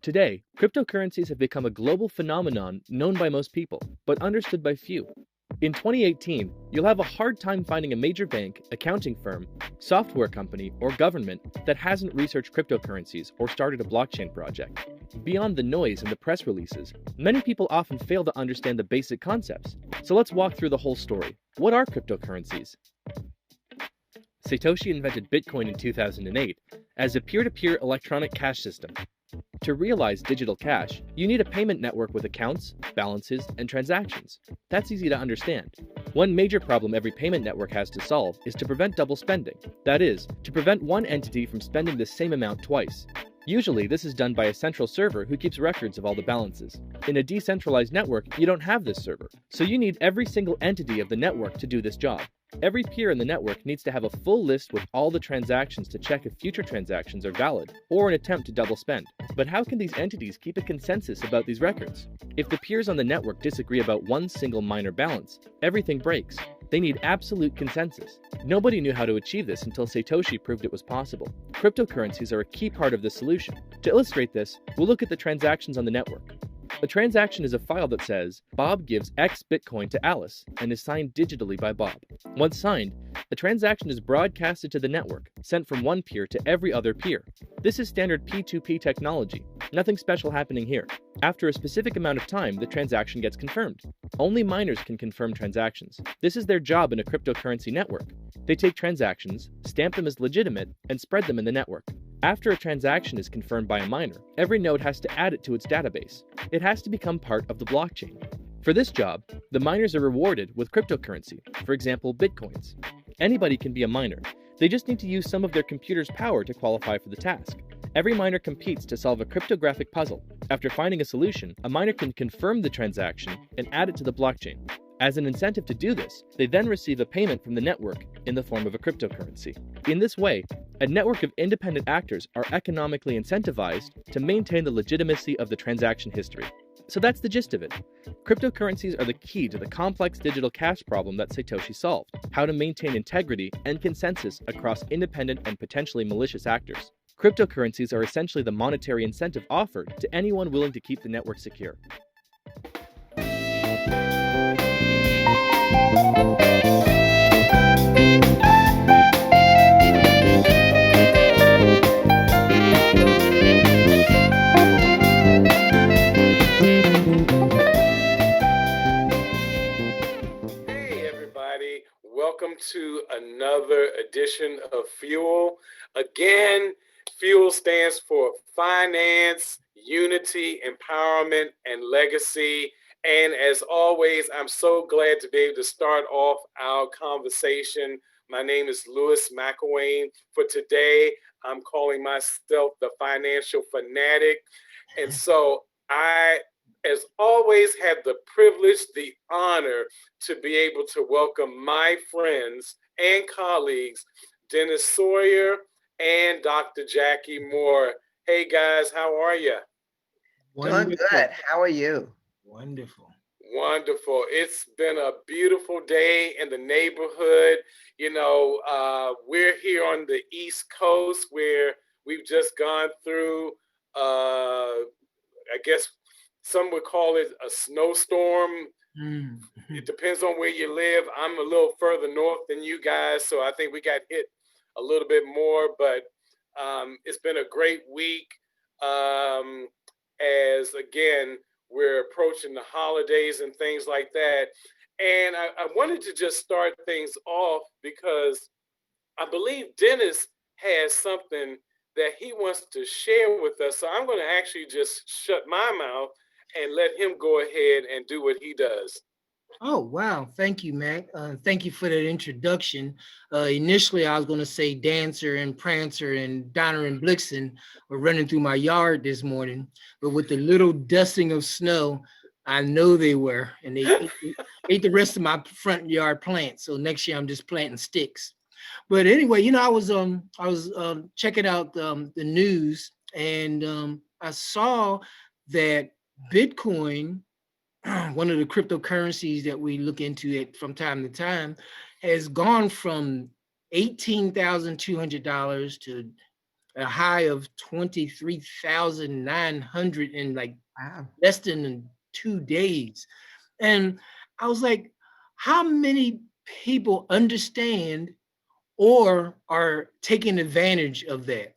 Today, cryptocurrencies have become a global phenomenon known by most people, but understood by few. In 2018, you'll have a hard time finding a major bank, accounting firm, software company, or government that hasn't researched cryptocurrencies or started a blockchain project. Beyond the noise and the press releases, many people often fail to understand the basic concepts. So let's walk through the whole story. What are cryptocurrencies? Satoshi invented Bitcoin in 2008 as a peer-to-peer electronic cash system. To realize digital cash, you need a payment network with accounts, balances, and transactions. That's easy to understand. One major problem every payment network has to solve is to prevent double spending. That is, to prevent one entity from spending the same amount twice. Usually, this is done by a central server who keeps records of all the balances. In a decentralized network, you don't have this server, so you need every single entity of the network to do this job. Every peer in the network needs to have a full list with all the transactions to check if future transactions are valid, or an attempt to double spend. But how can these entities keep a consensus about these records? If the peers on the network disagree about one single minor balance, everything breaks. They need absolute consensus. Nobody knew how to achieve this until Satoshi proved it was possible. Cryptocurrencies are a key part of this solution. To illustrate this, we'll look at the transactions on the network. A transaction is a file that says, Bob gives X Bitcoin to Alice and is signed digitally by Bob. Once signed, the transaction is broadcasted to the network, sent from one peer to every other peer. This is standard P2P technology. Nothing special happening here. After a specific amount of time, the transaction gets confirmed. Only miners can confirm transactions. This is their job in a cryptocurrency network. They take transactions, stamp them as legitimate, and spread them in the network. After a transaction is confirmed by a miner, every node has to add it to its database. It has to become part of the blockchain. For this job, the miners are rewarded with cryptocurrency, for example, bitcoins. Anybody can be a miner. They just need to use some of their computer's power to qualify for the task. Every miner competes to solve a cryptographic puzzle. After finding a solution, a miner can confirm the transaction and add it to the blockchain. As an incentive to do this, they then receive a payment from the network in the form of a cryptocurrency. In this way, a network of independent actors are economically incentivized to maintain the legitimacy of the transaction history. So that's the gist of it. Cryptocurrencies are the key to the complex digital cash problem that Satoshi solved: how to maintain integrity and consensus across independent and potentially malicious actors. Cryptocurrencies are essentially the monetary incentive offered to anyone willing to keep the network secure. Welcome to another edition of Fuel. Again, Fuel stands for Finance, Unity, Empowerment, and Legacy. And as always, I'm so glad to be able to start off our conversation. My name is Lewis McIlwain. For today, I'm calling myself the Financial Fanatic. And so I, as always, have the privilege, the honor to be able to welcome my friends and colleagues, Dennis Sawyer and Dr. Jackie Moore. Hey guys, how are you? Doing good. How are you? Wonderful. Wonderful. It's been a beautiful day in the neighborhood. You know, we're here on the East Coast where we've just gone through, I guess some would call it a snowstorm. Mm-hmm. It depends on where you live. I'm a little further north than you guys, so I think we got hit a little bit more, but it's been a great week as, again, we're approaching the holidays and things like that. And I wanted to just start things off because I believe Dennis has something that he wants to share with us. So I'm going to actually just shut my mouth and let him go ahead and do what he does. Oh, wow. Thank you, Mac. Thank you for that introduction. Initially, I was going to say Dancer and Prancer and Donner and Blitzen were running through my yard this morning, but with the little dusting of snow, I know they were, and they ate the rest of my front yard plants. So next year, I'm just planting sticks. But anyway, you know, I was checking out the news, and I saw that Bitcoin, one of the cryptocurrencies that we look into it from time to time, has gone from $18,200 to a high of 23,900 in like Wow. less than 2 days. And I was like, how many people understand or are taking advantage of that?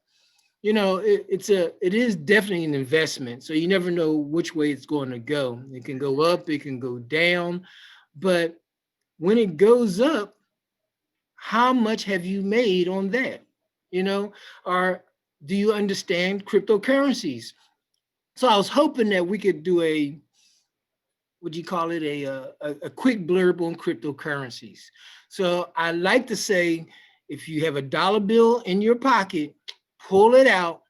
It is definitely an investment. So you never know which way it's going to go. It can go up, it can go down. But when it goes up, how much have you made on that? Or do you understand cryptocurrencies? So I was hoping that we could do what do you call it, a quick blurb on cryptocurrencies. So I like to say, if you have a dollar bill in your pocket, pull it out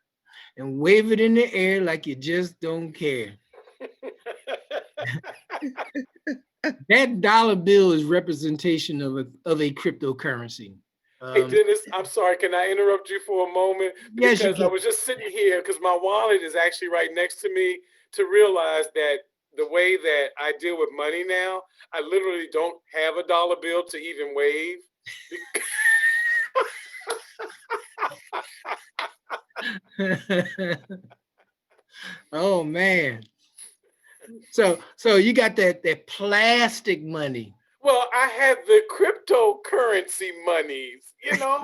and wave it in the air like you just don't care. That dollar bill is representation of a cryptocurrency. Hey, Dennis, I'm sorry. Can I interrupt you for a moment? Yes, you Because I can. was just sitting here because my wallet is actually right next to me to realize that the way that I deal with money now, I literally don't have a dollar bill to even wave. Oh man. So you got that plastic money. Well, I have the cryptocurrency monies, so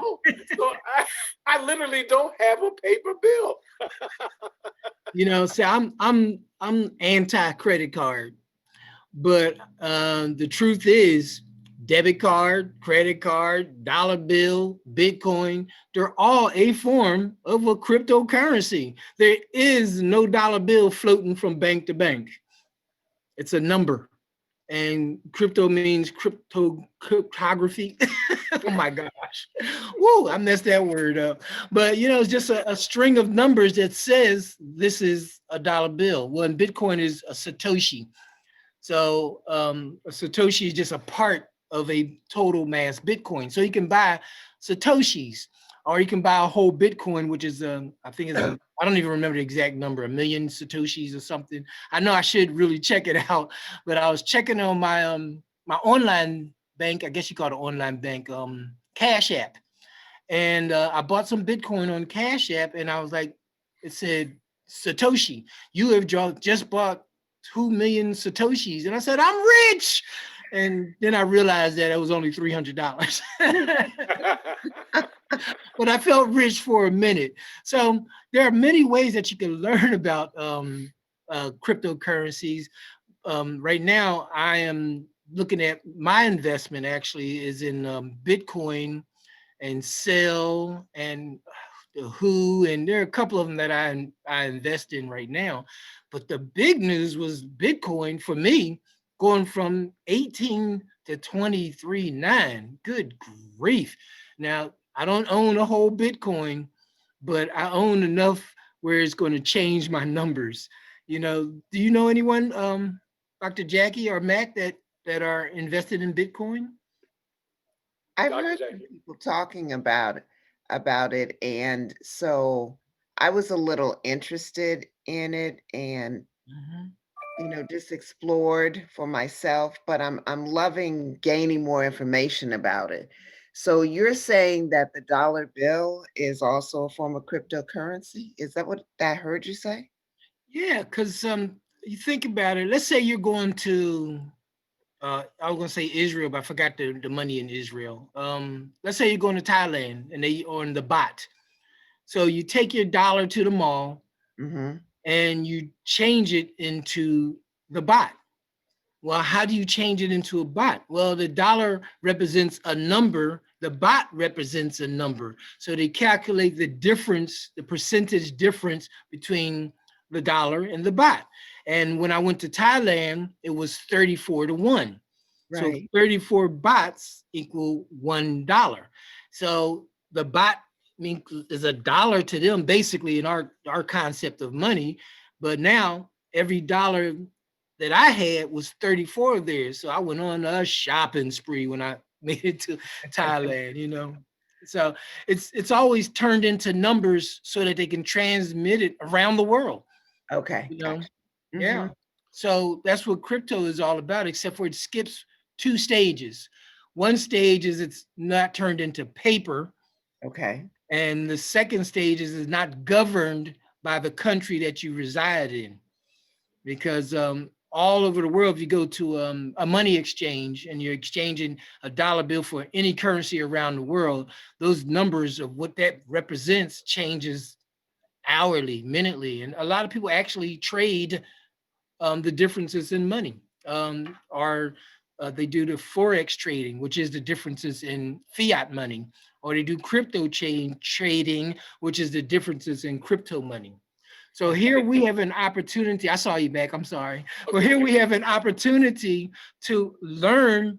I literally don't have a paper bill. So I'm anti-credit card, but the truth is debit card, credit card, dollar bill, Bitcoin, they're all a form of a cryptocurrency. There is no dollar bill floating from bank to bank. It's a number. And crypto means cryptography. Oh my gosh. Woo, I messed that word up. But it's just a string of numbers that says this is a dollar bill. Well, and Bitcoin is a Satoshi. So a Satoshi is just a part of a total mass Bitcoin. So you can buy Satoshis, or you can buy a whole Bitcoin, which is I think it's I don't even remember the exact number, 1,000,000 Satoshis or something. I know I should really check it out, but I was checking on my online bank, I guess you call it an online bank, Cash App. And I bought some Bitcoin on Cash App, and I was like, it said, Satoshi, you have just bought 2,000,000 Satoshis. And I said, I'm rich. And then I realized that it was only $300. But I felt rich for a minute. So there are many ways that you can learn about cryptocurrencies. Right now, I am looking at my investment actually is in Bitcoin and Cell and the Who, and there are a couple of them that I invest in right now. But the big news was Bitcoin for me going from 18 to 23.9. Good grief. Now, I don't own a whole Bitcoin, but I own enough where it's going to change my numbers. Do you know anyone, Dr. Jackie or Mac, that are invested in Bitcoin? I've Dr. heard some Jackie. people talking about it, and so I was a little interested in it, and just explored for myself. But I'm loving gaining more information about it. So you're saying that the dollar bill is also a form of cryptocurrency? Is that what I heard you say? Yeah, because you think about it. Let's say you're going to, I was going to say Israel, but I forgot the money in Israel. Let's say you're going to Thailand and they on the baht. So you take your dollar to the mall Mm-hmm. and you change it into the baht. Well, how do you change it into a baht? Well, the dollar represents a number, the baht represents a number. So they calculate the difference, the percentage difference between the dollar and the baht. And when I went to Thailand, it was 34 to 1. So Right. 34 bahts equal $1. So the baht is a dollar to them, basically, in our concept of money. But now every dollar that I had was 34 of theirs. So I went on a shopping spree when I made it to Thailand. So it's always turned into numbers so that they can transmit it around the world. Okay. Gotcha. Yeah. Mhm. So that's what crypto is all about, except for it skips 2 stages. One stage is it's not turned into paper. Okay. And the second stage is not governed by the country that you reside in, because all over the world, if you go to a money exchange and you're exchanging a dollar bill for any currency around the world, those numbers of what that represents changes hourly, minutely. And a lot of people actually trade the differences in money. Or they do the forex trading, which is the differences in fiat money, or they do crypto chain trading, which is the differences in crypto money. So here we have an opportunity. I saw you back. I'm sorry. But here we have an opportunity to learn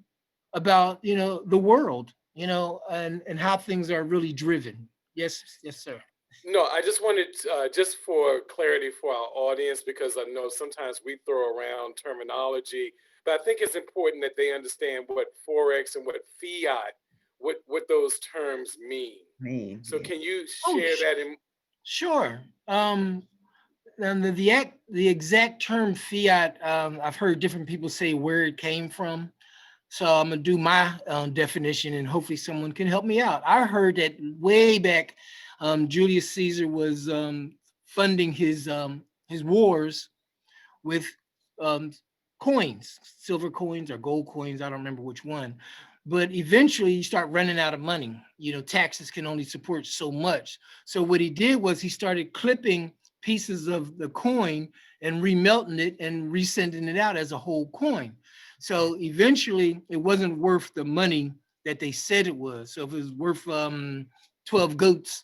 about, the world, and how things are really driven. Yes, yes, sir. No, I just wanted, just for clarity for our audience, because I know sometimes we throw around terminology, but I think it's important that they understand what forex and what fiat, what those terms mean. So Yeah. can you Oh, share that in? sure. And the exact term fiat, I've heard different people say where it came from. So I'm gonna do my definition, and hopefully someone can help me out. I heard that way back, Julius Caesar was funding his wars with um, coins, silver coins or gold coins. I don't remember which one. But eventually you start running out of money. Taxes can only support so much. So what he did was he started clipping pieces of the coin and remelting it and resending it out as a whole coin. So eventually it wasn't worth the money that they said it was. So if it was worth 12 goats,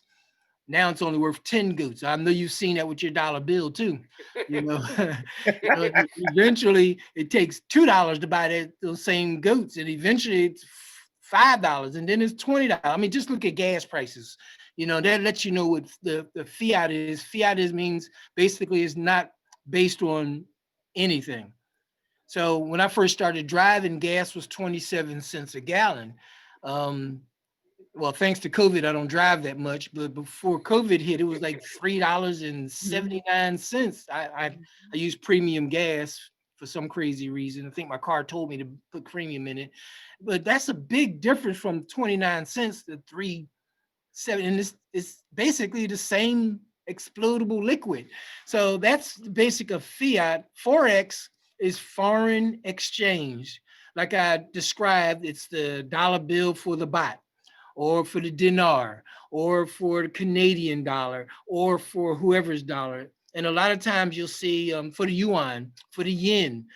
now it's only worth 10 goats. I know you've seen that with your dollar bill too. You know, eventually it takes $2 to buy those same goats, and eventually it's $5, and then it's $20. I mean, just look at gas prices. That lets you know what the fiat is. Fiat means basically it's not based on anything. So when I first started driving, gas was 27 cents a gallon. Well, thanks to COVID, I don't drive that much. But before COVID hit, it was like $3.79. I use premium gas for some crazy reason. I think my car told me to put premium in it. But that's a big difference from 29 cents to 3.7. And it's basically the same explodable liquid. So that's the basic of fiat. Forex is foreign exchange. Like I described, it's the dollar bill for the baht, or for the dinar, or for the Canadian dollar, or for whoever's dollar. And a lot of times you'll see for the yuan, for the yen,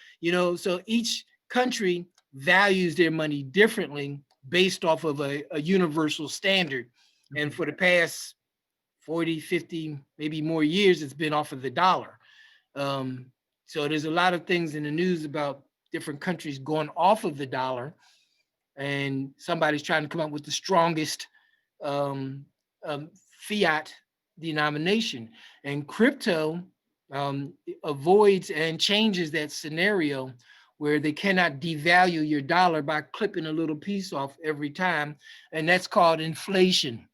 so each country values their money differently based off of a universal standard. And for the past 40, 50, maybe more years, it's been off of the dollar. So there's a lot of things in the news about different countries going off of the dollar, and somebody's trying to come up with the strongest um, fiat denomination. And crypto avoids and changes that scenario where they cannot devalue your dollar by clipping a little piece off every time. And that's called inflation.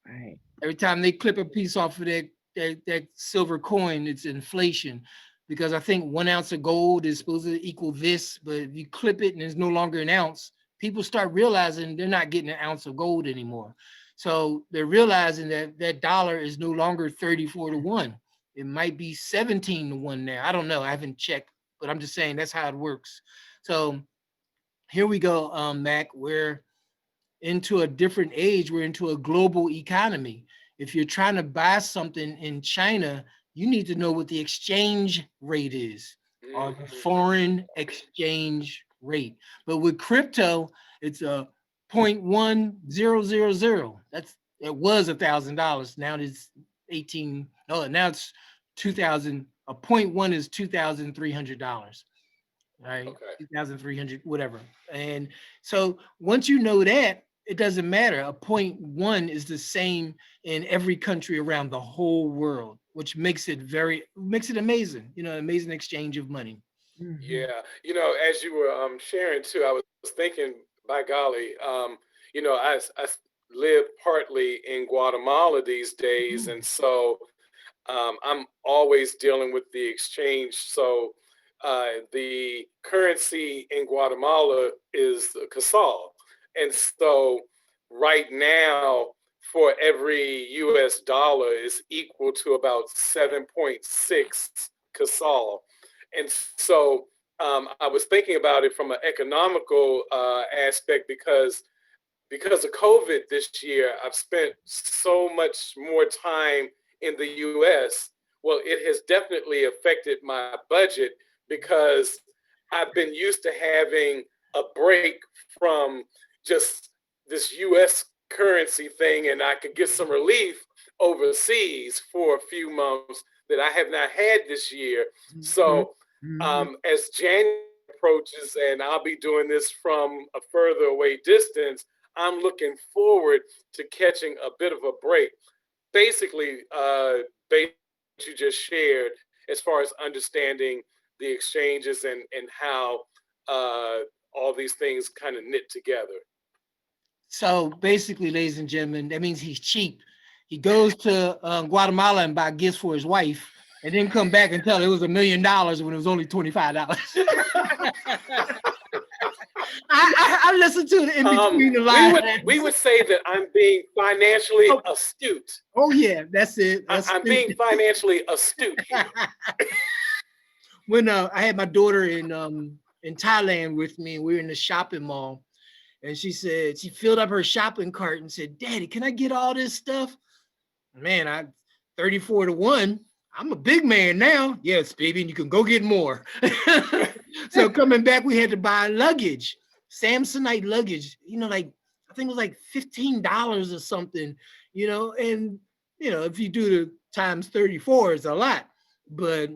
Right. Every time they clip a piece off of that silver coin, it's inflation. Because I think 1 ounce of gold is supposed to equal this, but if you clip it and it's no longer an ounce, people start realizing they're not getting an ounce of gold anymore. So they're realizing that that dollar is no longer 34 to 1. It might be 17 to 1 now. I don't know. I haven't checked, but I'm just saying that's how it works. So here we go, Mac. We're into a different age. We're into a global economy. If you're trying to buy something in China, you need to know what the exchange rate is, or the foreign exchange rate. But with crypto, it's a 0.1000. It was $1,000. Now it's 18. No, now it's 2,000. A 0.1 is $2,300. Right? Okay. 2,300, whatever. And so once you know that, it doesn't matter. A 0.1 is the same in every country around the whole world, which makes it amazing, amazing exchange of money. Yeah, as you were sharing too, I was thinking, by golly, I live partly in Guatemala these days, and so I'm always dealing with the exchange. So the currency in Guatemala is the quetzal, and so right now for every US dollar is equal to about 7.6 Casal. And so I was thinking about it from an economical aspect because of COVID this year, I've spent so much more time in the US. Well, it has definitely affected my budget because I've been used to having a break from just this US currency thing, and I could get some relief overseas for a few months that I have not had this year. So as January approaches, and I'll be doing this from a further away distance, I'm looking forward to catching a bit of a break. Basically, based on what you just shared, as far as understanding the exchanges and how all these things kind of knit together. So basically, ladies and gentlemen, that means he's cheap. He goes to Guatemala and buy gifts for his wife, and then come back and tell it was $1 million when it was only $25. I listened to it in between the lines. We would say that I'm being financially astute. Oh yeah, that's it. I'm being financially astute here. When I had my daughter in Thailand with me, we were in the shopping mall, and she said she filled up her shopping cart and said, "Daddy, can I get all this stuff?" Man, I 34 to 1. I'm a big man now. Yes, baby, and you can go get more. So coming back, we had to buy luggage, Samsonite luggage, like I think it was like $15 or something, and if you do the times 34, it's a lot, but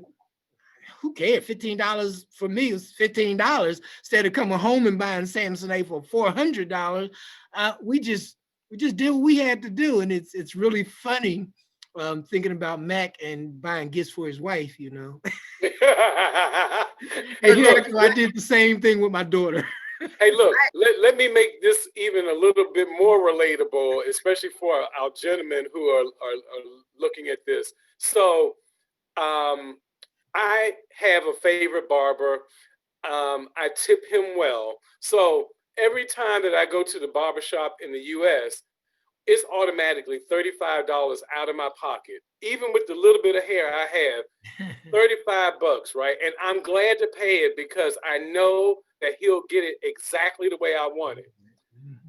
who cares? $15 for me was $15 instead of coming home and buying Samsonite for $400. We just did what we had to do, and it's really funny thinking about Mac and buying gifts for his wife, And look, I did the same thing with my daughter. Hey, look, let me make this even a little bit more relatable, especially for our gentlemen who are looking at this. So I have a favorite barber. I tip him well. So every time that I go to the barbershop in the US, it's automatically $35 out of my pocket. Even with the little bit of hair I have, $35, right? And I'm glad to pay it because I know that he'll get it exactly the way I want it.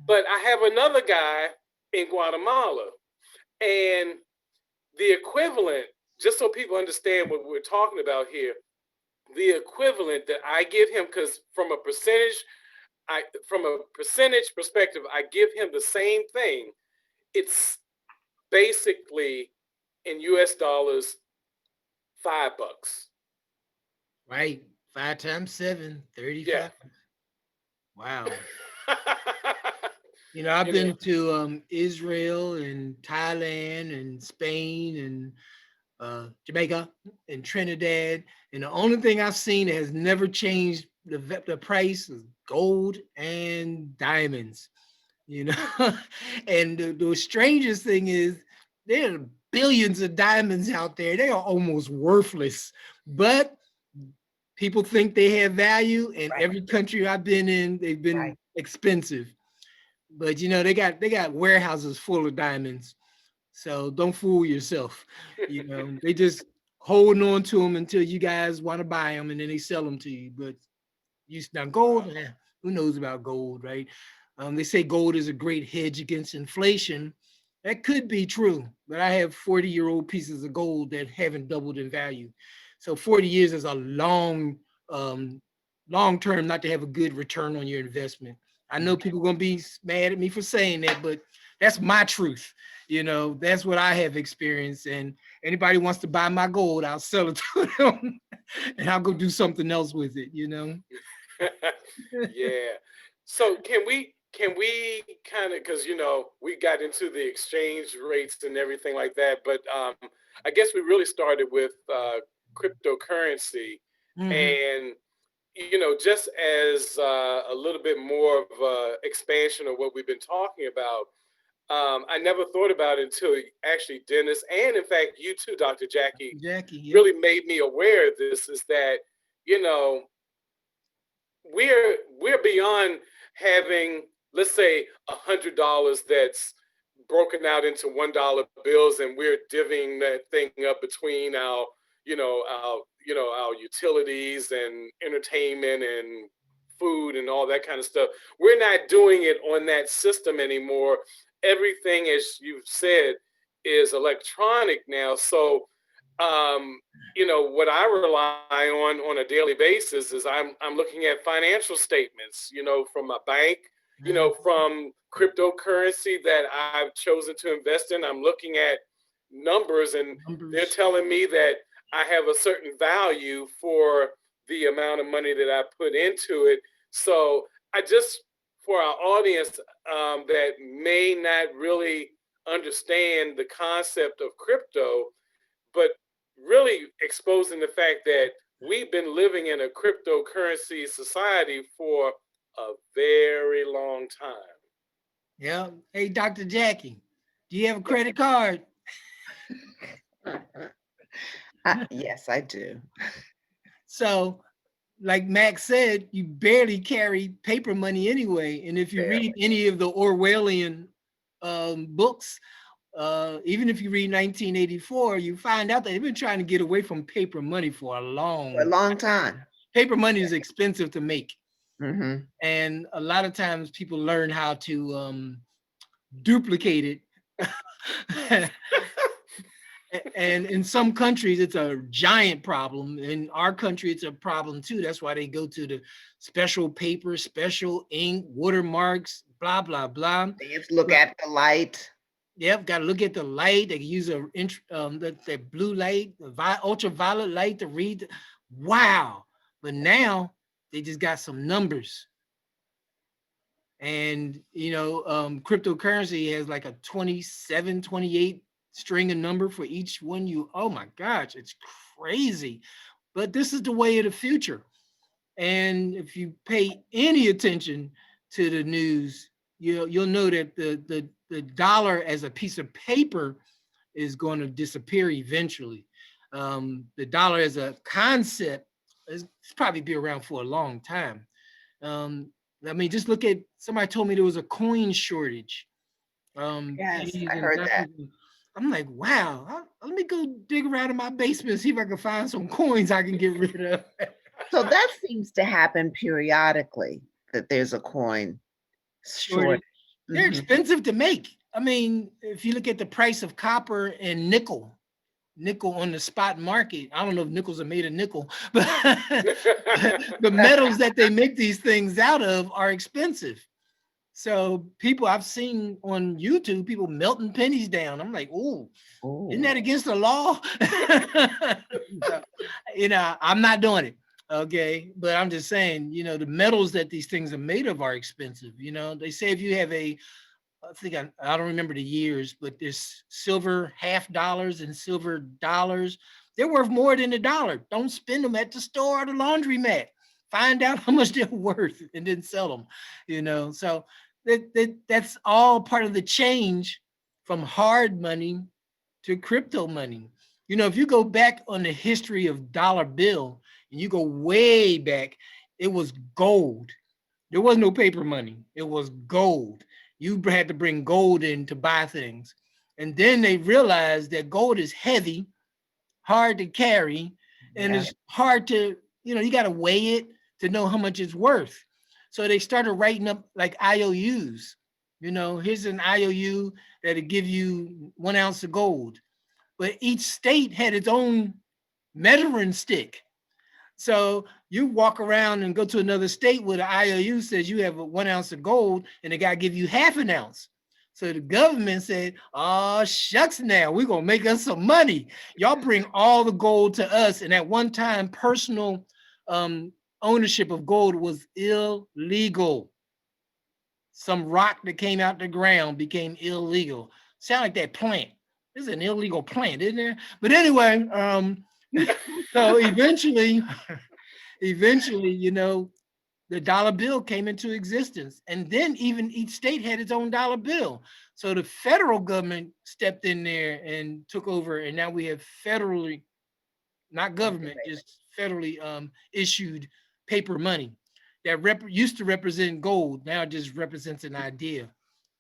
But I have another guy in Guatemala, and the equivalent, just so people understand what we're talking about here, the equivalent that I give him, because from a percentage perspective, I give him the same thing. It's basically in US dollars, $5. Right. 5 times 7, 35. Yeah. Wow. I've been to Israel and Thailand and Spain and Jamaica and Trinidad. And the only thing I've seen that has never changed the price is gold and diamonds, And the strangest thing is there are billions of diamonds out there. They are almost worthless, but people think they have value, and every country I've been in, they've been expensive. But they got warehouses full of diamonds. So don't fool yourself. They just holding on to them until you guys want to buy them, and then they sell them to you. But now gold, who knows about gold, right? They say gold is a great hedge against inflation. That could be true, but I have 40-year-old pieces of gold that haven't doubled in value. So 40 years is a long term not to have a good return on your investment. I know people are going to be mad at me for saying that, but that's my truth. That's what I have experienced. And anybody wants to buy my gold, I'll sell it to them and I'll go do something else with it, Yeah. So can we kind of, because we got into the exchange rates and everything like that, but I guess we really started with cryptocurrency. And just as a little bit more of expansion of what we've been talking about, I never thought about it until actually Dennis, and in fact you too, Dr. Jackie, really made me aware of this, is that we're beyond having, let's say, $100 that's broken out into $1 bills, and we're divvying that thing up between our, our utilities and entertainment and food and all that kind of stuff. We're not doing it on that system anymore. Everything, as you've said, is electronic now. So, what I rely on a daily basis is I'm looking at financial statements, from my bank, from cryptocurrency that I've chosen to invest in. I'm looking at numbers, and they're telling me that I have a certain value for the amount of money that I put into it. So I just, for our audience that may not really understand the concept of crypto, but really exposing the fact that we've been living in a cryptocurrency society for a very long time. Yeah. Hey, Dr. Jackie, do you have a credit card? Yes, I do. So, like Max said, you barely carry paper money anyway. And if you read any of the Orwellian books, even if you read 1984, you find out that they've been trying to get away from paper money for a long time. Paper money is expensive to make. Mm-hmm. And a lot of times people learn how to duplicate it. And in some countries, it's a giant problem. In our country, it's a problem too. That's why they go to the special paper, special ink, watermarks, blah, blah, blah. They have to look at the light. Yep, got to look at the light. They can use the blue light, ultraviolet light to read. Wow. But now they just got some numbers. And, cryptocurrency has like a 27, 28 string a number for each one. Oh my gosh, it's crazy. But this is the way of the future. And if you pay any attention to the news, you'll know that the dollar as a piece of paper is going to disappear eventually. The dollar as a concept is probably be around for a long time. Just look at, somebody told me there was a coin shortage. Yes, I heard that. I'm like, wow, let me go dig around in my basement and see if I can find some coins I can get rid of. So that seems to happen periodically, that there's a coin shortage. They're expensive to make. I mean, if you look at the price of copper and nickel on the spot market, I don't know if nickels are made of nickel, but the metals that they make these things out of are expensive. So I've seen on YouTube, people melting pennies down. I'm like, oh, isn't that against the law? I'm not doing it. Okay. But I'm just saying, the metals that these things are made of are expensive. They say if you have I don't remember the years, but there's silver $50 and silver dollars. They're worth more than $1. Don't spend them at the store or the laundromat. Find out how much they're worth and then sell them, so that's all part of the change from hard money to crypto money. If you go back on the history of dollar bill and you go way back, it was gold. There was no paper money. It was gold. You had to bring gold in to buy things. And then they realized that gold is heavy, hard to carry, and it's hard to, you got to weigh it to know how much it's worth. So they started writing up like IOUs. Here's an IOU that'll give you 1 ounce of gold. But each state had its own measuring stick. So you walk around and go to another state where the IOU says you have 1 ounce of gold and they got to give you half an ounce. So the government said, oh, shucks now, we're going to make us some money. Y'all bring all the gold to us. And at one time, personal ownership of gold was illegal. Some rock that came out the ground became illegal. Sound like that plant. This is an illegal plant, isn't there? But anyway, so eventually, the dollar bill came into existence. And then even each state had its own dollar bill. So the federal government stepped in there and took over. And now we have federally, not government, just federally issued paper money that used to represent gold. Now it just represents an idea.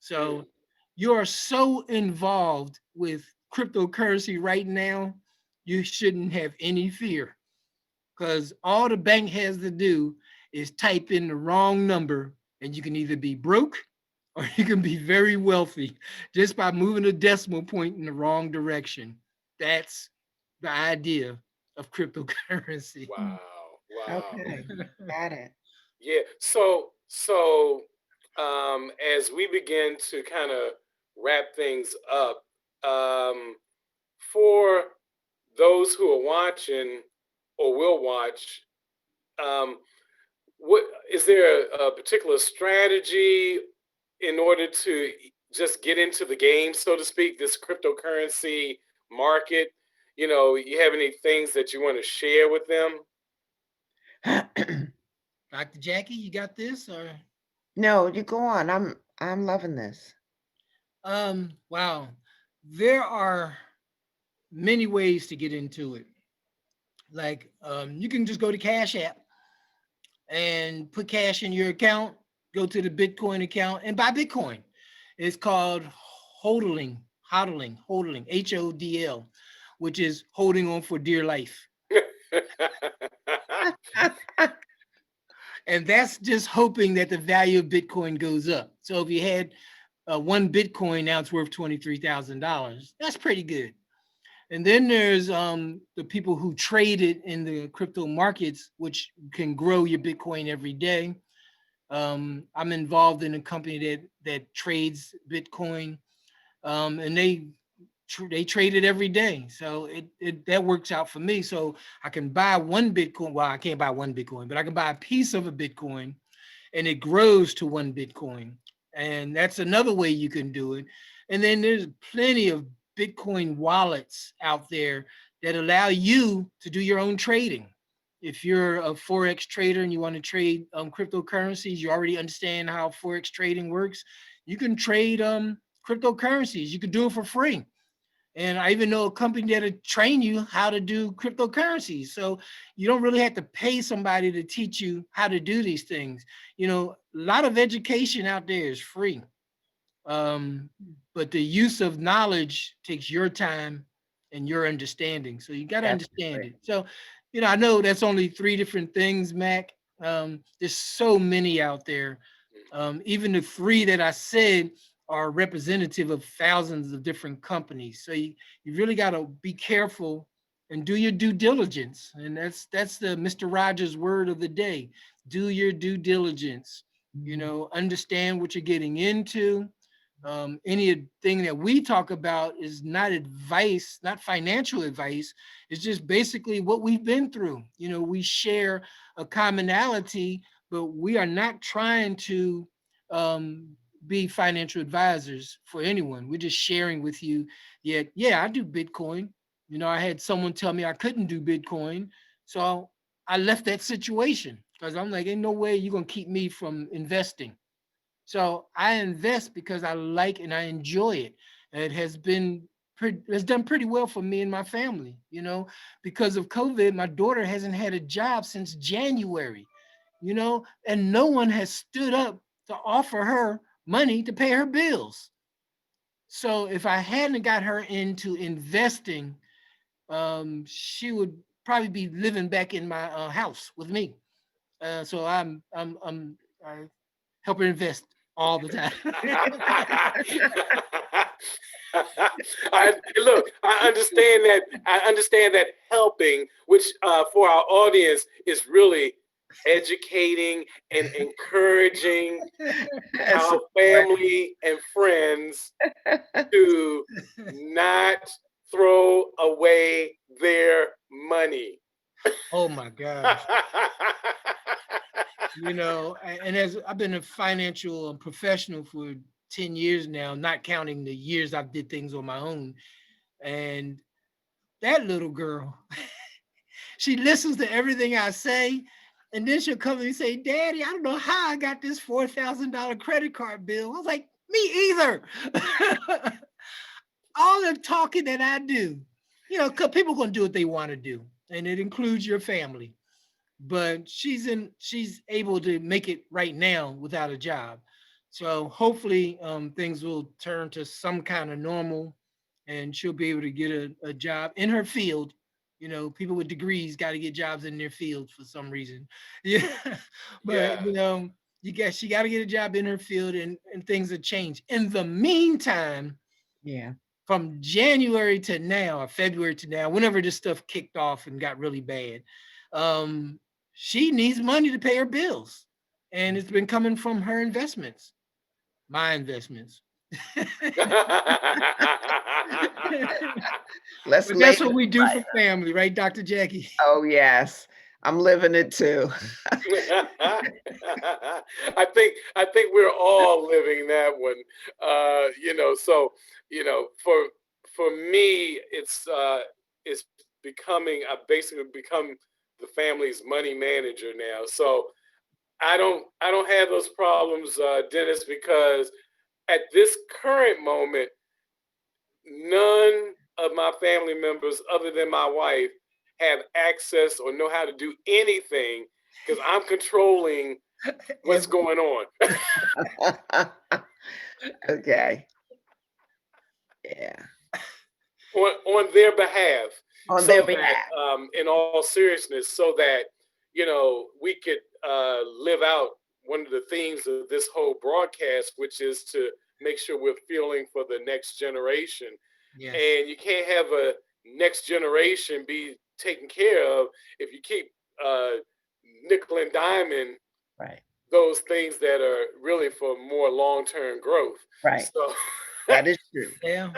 So you are so involved with cryptocurrency right now, you shouldn't have any fear, because all the bank has to do is type in the wrong number, and you can either be broke or you can be very wealthy just by moving a decimal point in the wrong direction. That's the idea of cryptocurrency. Wow. Wow. Okay, got it. Yeah. As we begin to kind of wrap things up, for those who are watching or will watch, um, what is there a particular strategy in order to just get into the game, so to speak, this cryptocurrency market? You have any things that you want to share with them? Dr. Jackie, you got this? Or No, you go on. I'm loving this. wow. There are many ways to get into it. Like you can just go to Cash App and put cash in your account, go to the Bitcoin account and buy Bitcoin. It's called hodling, HODL, which is holding on for dear life. And that's just hoping that the value of Bitcoin goes up. So if you had one Bitcoin, now it's worth $23,000. That's pretty good. And then there's the people who trade it in the crypto markets, which can grow your Bitcoin every day. I'm involved in a company that trades Bitcoin, and they trade it every day. So that works out for me. So I can buy one Bitcoin. Well, I can't buy one Bitcoin, but I can buy a piece of a Bitcoin, and it grows to one Bitcoin. And that's another way you can do it. And then there's plenty of Bitcoin wallets out there that allow you to do your own trading. If you're a Forex trader and you want to trade cryptocurrencies, you already understand how Forex trading works. You can trade cryptocurrencies. You can do it for free. And I even know a company that'll train you how to do cryptocurrencies. So you don't really have to pay somebody to teach you how to do these things. A lot of education out there is free. But the use of knowledge takes your time and your understanding. So you got to understand it. So, I know that's only 3 different things, Mac. There's so many out there. Even the 3 that I said are representative of thousands of different companies. So you really got to be careful and do your due diligence. And that's the Mr. Rogers word of the day. Do your due diligence. Understand what you're getting into. Anything that we talk about is not advice, not financial advice. It's just basically what we've been through. We share a commonality, but we are not trying to be financial advisors for anyone. We're just sharing with you. Yet, yeah, I do Bitcoin. I had someone tell me I couldn't do Bitcoin. So I left that situation because I'm like, ain't no way you're going to keep me from investing. So I invest because I like and I enjoy it. And it has done pretty well for me and my family. Because of COVID, my daughter hasn't had a job since January, and no one has stood up to offer her money to pay her bills. So if I hadn't got her into investing, she would probably be living back in my house with me. So I help her invest all the time. Look, I understand that helping, which for our audience is really educating and encouraging our family and friends to not throw away their money. Oh my gosh. And as I've been a financial professional for 10 years now, not counting the years I've did things on my own. And that little girl, she listens to everything I say. And then she'll come and say, Daddy, I don't know how I got this $4,000 credit card bill. I was like, me either. All the talking that I do, because people are going to do what they want to do. And it includes your family. But she's able to make it right now without a job. So hopefully things will turn to some kind of normal and she'll be able to get a job in her field. You know, people with degrees got to get jobs in their field for some reason. Yeah. But, Yeah. you know, she got to get a job in her field and things have changed. In the meantime, Yeah. from January to now, or February to now, whenever this stuff kicked off and got really bad, um, she needs money to pay her bills. And it's been coming from her investments, my investments. Let's But lay that's it what we do for right. family, right, Dr. Jackie? Oh, yes. I'm living it too. I think we're all living that one. So for me, it's becoming. I basically become the family's money manager now. So I don't have those problems, Dennis, because at this current moment, none of my family members, other than my wife, have access or know how to do anything because I'm controlling what's going on. Okay. Yeah. on their behalf, On so their that behalf. in all seriousness, so that we could live out one of the themes of this whole broadcast, which is to make sure we're feeling for the next generation. Yes. And you can't have a next generation be taken care of if you keep uh, nickel and diamond Right. those things that are really for more long-term growth. Right. So That is true. Yeah.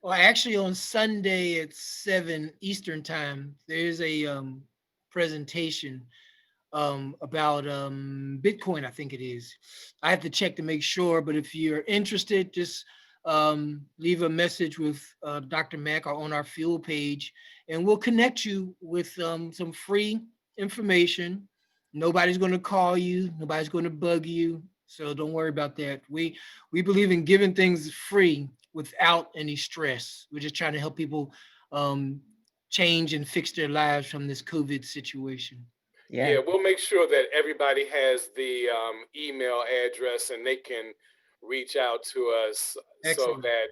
Well, actually, on Sunday at 7 Eastern time, there's a presentation about Bitcoin, I think it is. I have to check to make sure, but if you're interested, just leave a message with Dr. Mack or on our fuel page, and we'll connect you with some free information. Nobody's going to call you, nobody's going to bug you, so don't worry about that. We believe in giving things free without any stress. We're just trying to help people um, change and fix their lives from this COVID situation. Yeah. yeah, we'll make sure that everybody has the email address and they can reach out to us so Excellent. that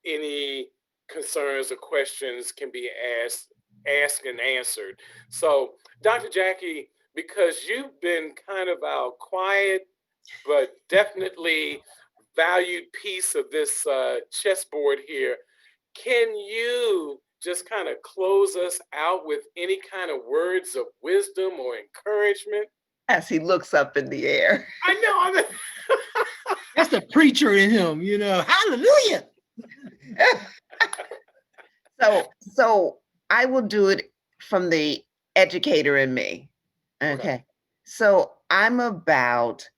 any concerns or questions can be asked and answered. So, Dr. Jackie, because you've been kind of our quiet but definitely valued piece of this chessboard here, can you just kind of close us out with any kind of words of wisdom or encouragement? As he looks up in the air. I know. That's the preacher in him, you know. Hallelujah. So I will do it from the educator in me. Okay. Okay. So I'm about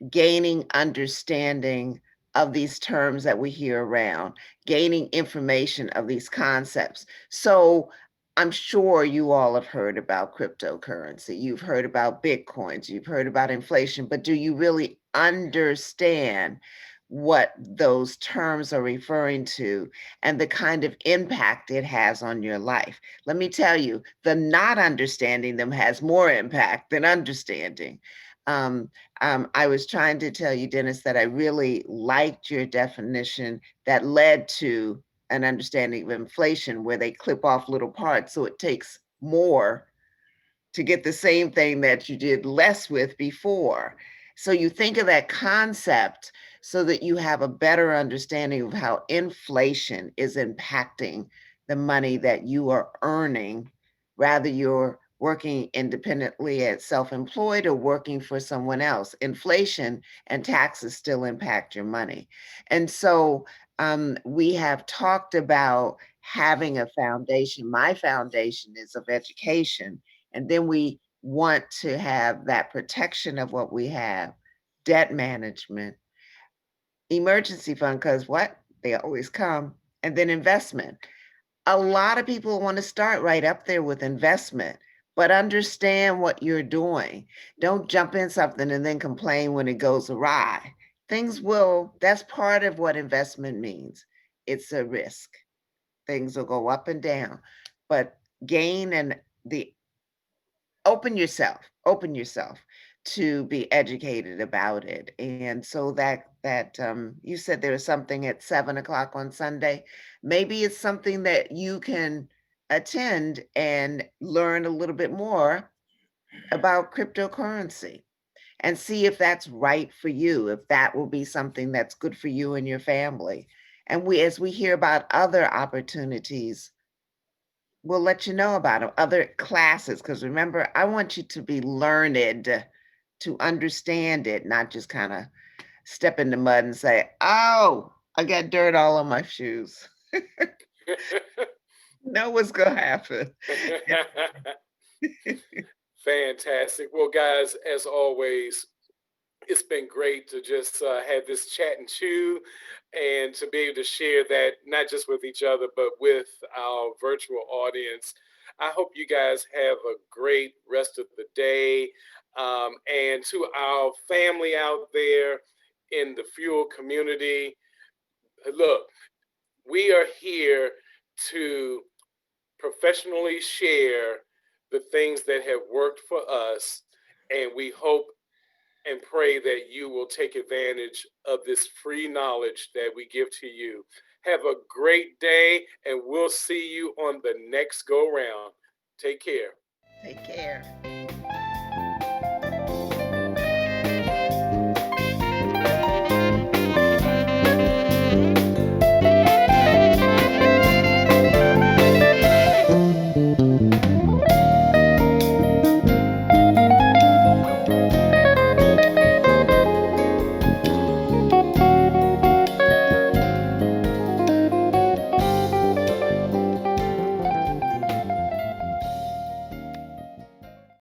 gaining understanding of these terms that we hear around, gaining information of these concepts. So I'm sure you all have heard about cryptocurrency. You've heard about Bitcoins, you've heard about inflation, but do you really understand what those terms are referring to and the kind of impact it has on your life? Let me tell you, the not understanding them has more impact than understanding. Um, I was trying to tell you, Dennis, that I really liked your definition that led to an understanding of inflation where they clip off little parts. So it takes more to get the same thing that you did less with before. So you think of that concept so that you have a better understanding of how inflation is impacting the money that you are earning, rather you're working independently as self-employed or working for someone else. Inflation and taxes still impact your money. And so we have talked about having a foundation. My foundation is of education, and then we want to have that protection of what we have, debt management, emergency fund, because what? They always come. And then investment. A lot of people want to start right up there with investment, but understand what you're doing. Don't jump in something and then complain when it goes awry. That's part of what investment means. It's a risk. Things will go up and down, but gain and the open yourself to be educated about it. And so that you said there was something at 7 o'clock on Sunday. Maybe it's something that you can attend and learn a little bit more about cryptocurrency and see if that's right for you, if that will be something that's good for you and your family. And as we hear about other opportunities, we'll let you know about them, other classes, because remember, I want you to be learned to understand it, not just kind of step in the mud and say, oh, I got dirt all on my shoes. Know what's going to happen. Fantastic. Well, guys, as always, it's been great to just have this chat and chew and to be able to share that not just with each other, but with our virtual audience. I hope you guys have a great rest of the day. And to our family out there in the fuel community, look, we are here to professionally share the things that have worked for us. And we hope and pray that you will take advantage of this free knowledge that we give to you. Have a great day, and we'll see you on the next go round. Take care. Take care.